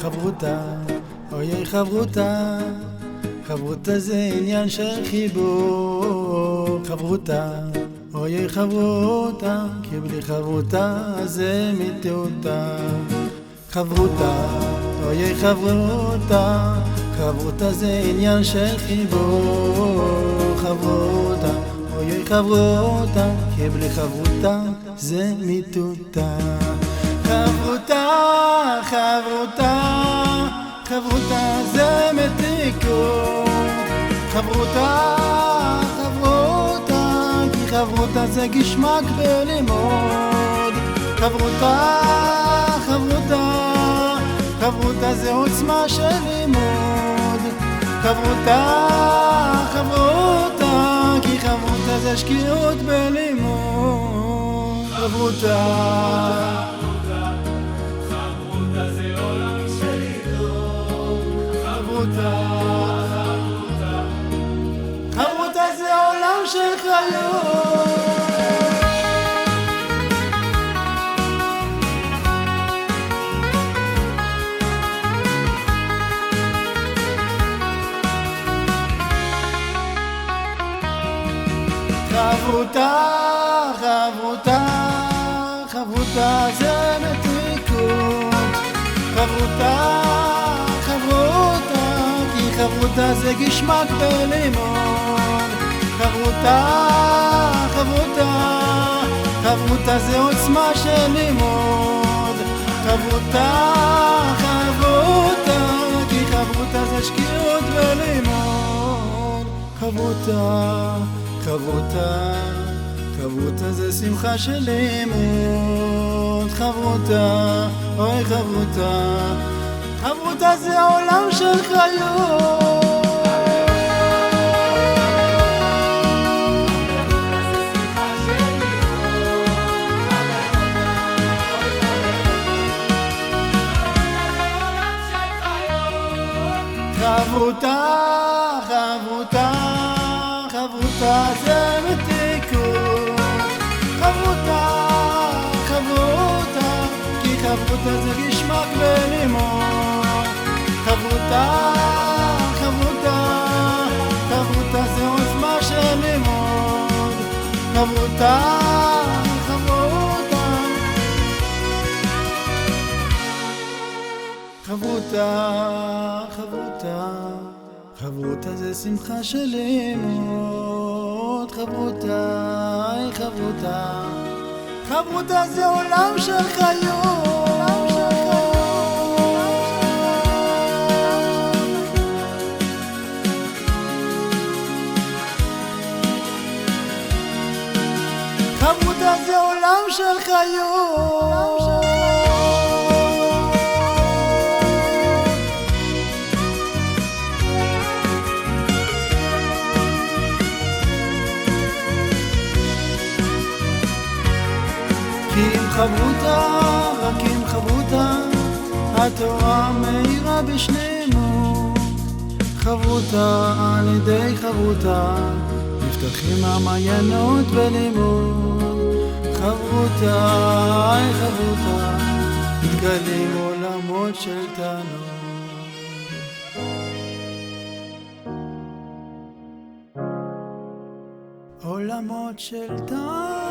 חברותה, אוי חברותה, חברותה זה עניין של חיבור. חברותה, אוי חברותה, כי בלי חברותה זה מיתותה. חברותה, אוי חברותה, חברותה זה עניין של חיבור. חברותה, אוי חברותה, כי בלי חברותה זה מיתותה. חברותה, חברותה, חברותה זה מתיקות. חברותה, חברותה, כי חברותה זה גשמק בלימוד. חברותה, חברותה, חברותה זה עוצמה של לימוד. חברותה, חברותה, כי חברותה זה שקיעות בלימוד. חברותה, חברותה זה עולם של חיות. חברותה, חברותה, חברותה זה מתיקות. חברותה, חברותה, כי חברותה זה גשמק בלימוד. חברותה, חברותה, חברותה זה עוצמה של לימוד. חברותה, חברותה, כי חברותה זה שקיעות בלימוד. חברותה, חברותה, חברותה זה שמחה של לימוד. חברותה, אוי חברותה, חברותה זה העולם של חיות. חברותה, חברותה, חברותה זה מתיקות. חברותה, חברותה, כי חברותה זה גשמק בלימוד. חברותה, חברותה, חברותה זה עוצמה של לימוד. חברותה, חברותה, חברותה, חברותה, חברותה זה שמחה של לימוד. חברותה, חברותה, חברותה זה עולם של חיות. חברותה זה עולם של חיות. כי עם חברותה, רק עם חברותה, התורה מאירה בשלמות. חברותה, על ידי חברותה, נפתחים המעיינות בלימוד. חברותה, חברותה, מתגלים עולמות של תענוג. עולמות של תענוג.